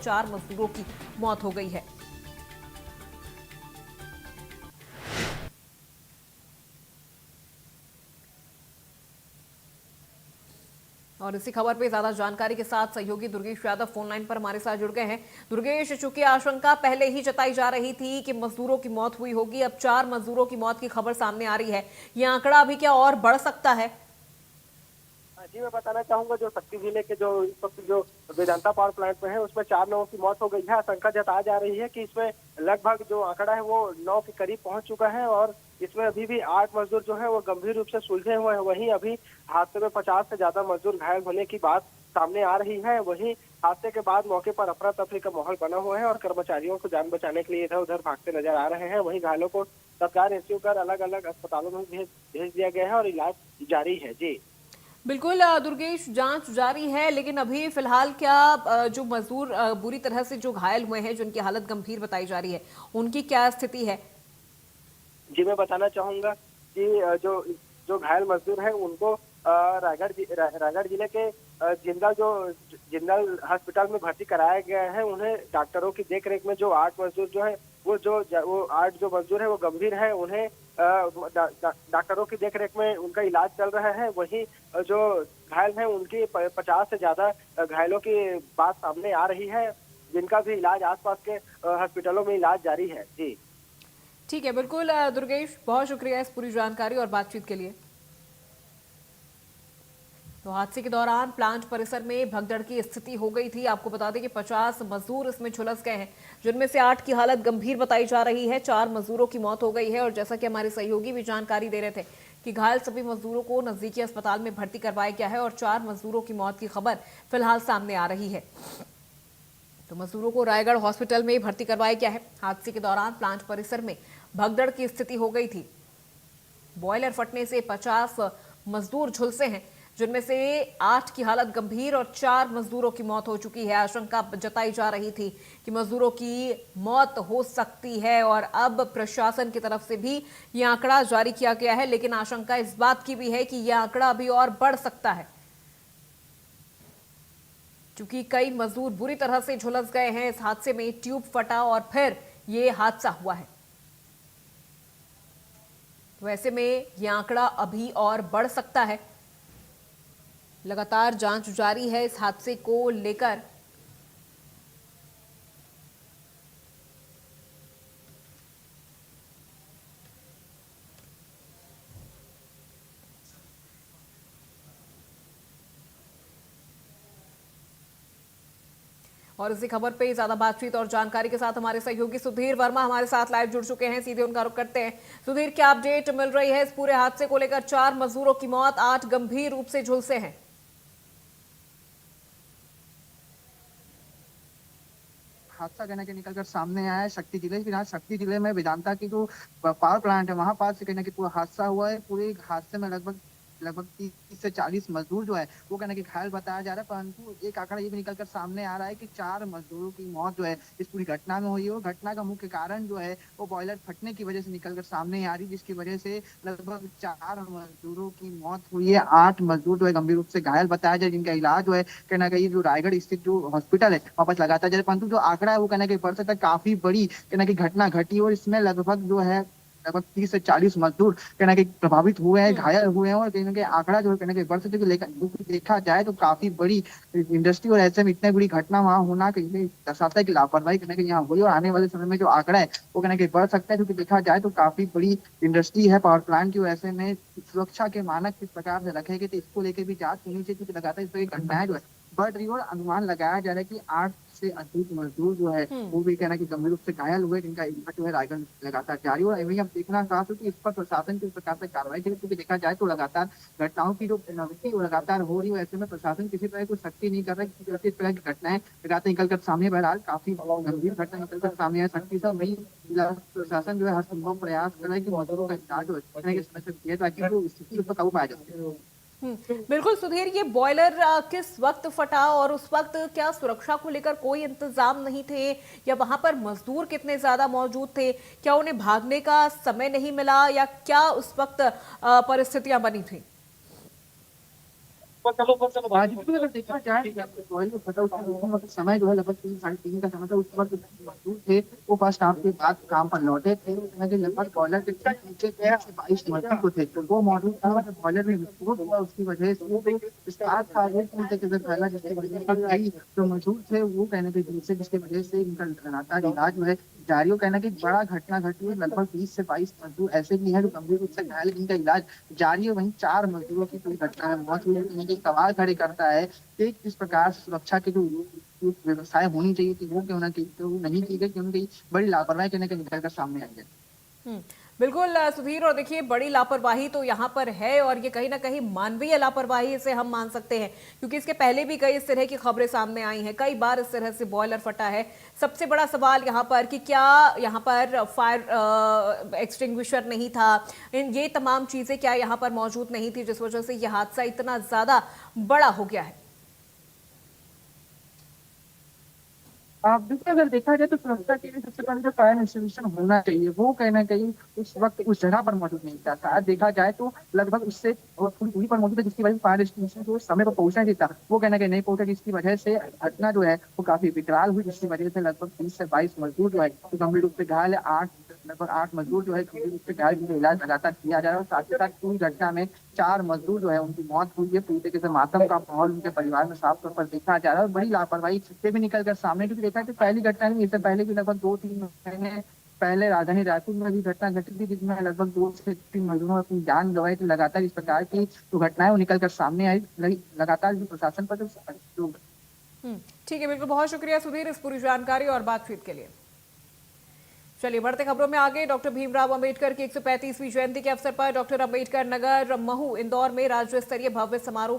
और 4 मजदूरों की मौत हो गई है। और इसी खबर पे ज्यादा जानकारी के साथ सहयोगी दुर्गेश यादव फोन लाइन पर हमारे साथ जुड़ गए हैं। दुर्गेश, चूंकि आशंका पहले ही जताई जा रही थी कि मजदूरों की मौत हुई होगी, अब 4 मजदूरों की मौत की खबर सामने आ रही है, ये आंकड़ा अभी क्या और बढ़ सकता है? जी, मैं बताना चाहूंगा जो शक्ति जिले के जो इस वक्त जो वेदांता पावर प्लांट में है उसमें 4 लोगों की मौत हो गई है। आशंका जताई जा रही है कि इसमें लगभग जो आंकड़ा है वो 9 के करीब पहुंच चुका है और इसमें अभी भी 8 मजदूर जो है वो गंभीर रूप से सुलझे हुए हैं। वहीं अभी हादसे में 50 से ज्यादा मजदूर घायल होने की बात सामने आ रही है। वहीं हादसे के बाद मौके पर अफरा तफरी का माहौल बना हुआ है और कर्मचारियों को जान बचाने के लिए इधर उधर भागते नजर आ रहे हैं। वहीं घायलों को तत्काल रेस्क्यू कर अलग अलग अस्पतालों में भेज दिया गया है और इलाज जारी है। जी बिल्कुल दुर्गेश, जांच जारी है, लेकिन अभी फिलहाल क्या जो मजदूर बुरी तरह से जो घायल हुए हैं, जिनकी हालत गंभीर बताई जा रही है, उनकी क्या स्थिति है? जी, मैं बताना चाहूंगा कि जो जो घायल मजदूर हैं उनको रायगढ़ जिले के जिंदल हॉस्पिटल में भर्ती कराया गया है। उन्हें डॉक्टरों की देखरेख में जो 8 मजदूर जो है वो 8 जो मजदूर है वो गंभीर है। उन्हें डॉक्टरों की देखरेख में उनका इलाज चल रहा है। वहीं जो घायल है उनकी 50 से ज्यादा घायलों की बात सामने आ रही है, जिनका भी इलाज आसपास के हॉस्पिटलों में इलाज जारी है। जी ठीक है, बिल्कुल दुर्गेश, बहुत शुक्रिया इस पूरी जानकारी और बातचीत के लिए। तो हादसे के दौरान प्लांट परिसर में भगदड़ की स्थिति हो गई थी। आपको बता दें कि 50 मजदूर इसमें झुलस गए हैं, जिनमें से 8 की हालत गंभीर बताई जा रही है। 4 मजदूरों की मौत हो गई है और जैसा कि हमारे सहयोगी भी जानकारी दे रहे थे कि घायल सभी मजदूरों को नजदीकी अस्पताल में भर्ती करवाया गया है और 4 मजदूरों की मौत की खबर फिलहाल सामने आ रही है। तो मजदूरों को रायगढ़ हॉस्पिटल में भर्ती करवाया गया है। हादसे के दौरान प्लांट परिसर में भगदड़ की स्थिति हो गई थी। बॉयलर फटने से 50 मजदूर झुलसे हैं, जिनमें से 8 की हालत गंभीर और 4 मजदूरों की मौत हो चुकी है। आशंका जताई जा रही थी कि मजदूरों की मौत हो सकती है और अब प्रशासन की तरफ से भी यह आंकड़ा जारी किया गया है, लेकिन आशंका इस बात की भी है कि यह आंकड़ा अभी और बढ़ सकता है, क्योंकि कई मजदूर बुरी तरह से झुलस गए हैं। इस हादसे में ट्यूब फटा और फिर यह हादसा हुआ है। तो ऐसे में यह आंकड़ा अभी और बढ़ सकता है। लगातार जांच जारी है इस हादसे को लेकर। और इसी खबर पे ज्यादा बातचीत और जानकारी के साथ हमारे सहयोगी सुधीर वर्मा हमारे साथ लाइव जुड़ चुके हैं। सीधे उनका रुख करते हैं। सुधीर, क्या अपडेट मिल रही है इस पूरे हादसे को लेकर? 4 मजदूरों की मौत, 8 गंभीर रूप से झुलसे हैं। हादसा कहना कि निकल कर सामने आया है शक्ति जिले फिलहाल शक्ति जिले में वेदांता की जो पावर प्लांट है वहां पास से कहना कि पूरा हादसा हुआ है। पूरे हादसे में लगभग लगभग 30 से 40 मजदूर जो है वो कहना कि घायल बताया जा रहा है, परंतु एक आंकड़ा ये भी निकल कर सामने आ रहा है कि 4 मजदूरों की मौत जो है इस पूरी घटना में हुई है। घटना का मुख्य कारण जो है वो बॉयलर फटने की वजह से निकल कर सामने आ रही, जिसकी वजह से लगभग 4 मजदूरों की मौत हुई है। 8 मजदूर जो है गंभीर रूप से घायल बताया जाए, जिनका इलाज जो है कहना कि जो रायगढ़ स्थित जो हॉस्पिटल है वहां पर लगातार जाए, परंतु जो आंकड़ा है वो कहना कि बढ़ सकता है। काफी बड़ी कहना की घटना घटी और इसमें लगभग जो है लगभग 30 से 40 मजदूर कहना कि प्रभावित हुए हैं, घायल हुए हैं और कहीं ना कहीं आंकड़ा जो है कहना कि बढ़ सकते देखा जाए तो काफी बड़ी इंडस्ट्री और ऐसे में इतनी बड़ी घटना वहां होना कहीं दर्शाता है कि लापरवाही कहना कि यहाँ हुई और आने वाले समय में जो आंकड़ा है वो कहना कि बढ़ सकता है, क्योंकि देखा जाए तो काफी बड़ी इंडस्ट्री है पावर प्लांट की। ऐसे में सुरक्षा के मानक किस प्रकार से रखे गए थे इसको लेकर भी जांच होनी चाहिए, क्योंकि लगातार इस तरह की घटनाएं जो है बढ़ रही है और अनुमान लगाया जा रहा है कि 8 से अधिक मजदूर जो है वो भी कहना कि गंभीर रूप से घायल हुए, जिनका इलाज जो है रायगढ़ लगातार जारी हो। वही हम देखना चाहते कि इस पर प्रशासन किस प्रकार से कार्रवाई करें, क्योंकि देखा जाए तो लगातार घटनाओं की जो पुनरावृत्ति वो लगातार हो रही है। ऐसे में प्रशासन किसी तरह कोई सख्ती नहीं कर रहा है, क्योंकि इस तरह की घटनाएं लगातार निकल कर सामने, बहरहाल काफी गंभीर घटना निकल कर सामने है। सख्ती से वही जिला प्रशासन जो है हर संभव प्रयास कर रहा है कि मजदूरों का इलाज हो समय से किया ताकि वो स्थिति पर काबू पाया जा सके। बिल्कुल सुधीर, ये बॉयलर किस वक्त फटा और उस वक्त क्या सुरक्षा को लेकर कोई इंतजाम नहीं थे, या वहां पर मजदूर कितने ज्यादा मौजूद थे? क्या उन्हें भागने का समय नहीं मिला, या क्या उस वक्त परिस्थितियां बनी थी? आज भी अगर देखा जाए रॉयल में फटा उसका समय जो है लगभग 3 साढ़े 3 का समय था। उस वक्त मजदूर थे वो फर्स्ट हाफ के बाद काम पर लौटे थे। लगभग बॉलर के नीचे 22 मजदूर थे वो मौजूद था। बॉलर भी विस्फोट हुआ उसकी वजह से वो स्टार्ट था वो पूरी तरीके से फैला जिसकी वजह से कई जो मजदूर थे वो कहने के जिनसे जिसकी वजह से इनका लगातार इलाज जो है जारी हो। कहना कि बड़ा घटना घटी है। लगभग 20 से 22 मजदूर ऐसे भी हैं जो गंभीर रूप से घायल, जिनका इलाज जारी है। वहीं 4 मजदूरों की पूरी घटना में मौत हुई है। ये सवाल खड़े करता है कि किस प्रकार सुरक्षा की जो व्यवस्थाएं होनी चाहिए थी वो क्यों ना की तो नहीं की गई, क्योंकि बड़ी लापरवाही कहने के निकल कर सामने आई है। बिल्कुल सुधीर, और देखिए बड़ी लापरवाही तो यहाँ पर है और ये कहीं ना कहीं मानवीय लापरवाही से हम मान सकते हैं, क्योंकि इसके पहले भी कई इस तरह की खबरें सामने आई हैं, कई बार इस तरह से बॉयलर फटा है। सबसे बड़ा सवाल यहाँ पर कि क्या यहाँ पर फायर एक्सटिंग्विशर नहीं था, ये तमाम चीजें क्या यहाँ पर मौजूद नहीं थी जिस वजह से यह हादसा इतना ज्यादा बड़ा हो गया है। आप देखिए अगर देखा जाए तो सुरक्षा के लिए सबसे पहले जो फायर इंस्टीट्यूशन होना चाहिए वो कहीं ना कहीं उस वक्त उस जगह पर मौजूद नहीं था। शायद देखा जाए तो लगभग उससे थोड़ी दूरी पर मौजूद है, जिसकी वजह से फायर इंस्टीट्यूशन जो समय पर पहुंचना नहीं था वो कहना कहीं नहीं पहुंचा, जिसकी वजह से घटना जो है वो काफी विकराल हुई, जिसकी वजह से लगभग 30 से 22 मजदूर जो है गंभीर रूप से घायल है। लगभग 8 मजदूर जो है गंभीर रूप से घायल, जिनका इलाज लगातार किया जा रहा है। और साथ ही साथ पूरी घटना में 4 मजदूर जो है उनकी मौत हुई है। पूरी तरीके से मातम का माहौल उनके परिवार में साफ तौर पर देखा जा रहा है और बड़ी लापरवाही से भी निकल कर सामने, क्योंकि देखा कि पहली घटना नहीं, इससे पहले भी लगभग 2-3 महीने पहले राजधानी रायपुर में भी घटना घटी थी जिसमें लगभग 2 से 3 मजदूरों ने अपनी जान गंवाई थी। लगातार इस प्रकार की जो घटनाएं वो निकल कर सामने आई। लगातार जो प्रशासन पर जो ठीक है, बिल्कुल, बहुत शुक्रिया सुधीर इस पूरी जानकारी और बातचीत के लिए। चलिए बढ़ते खबरों में आगे। डॉक्टर भीमराव अंबेडकर की 135वीं जयंती के अवसर पर डॉक्टर अंबेडकर नगर महू इंदौर में राज्य स्तरीय भव्य समारोह का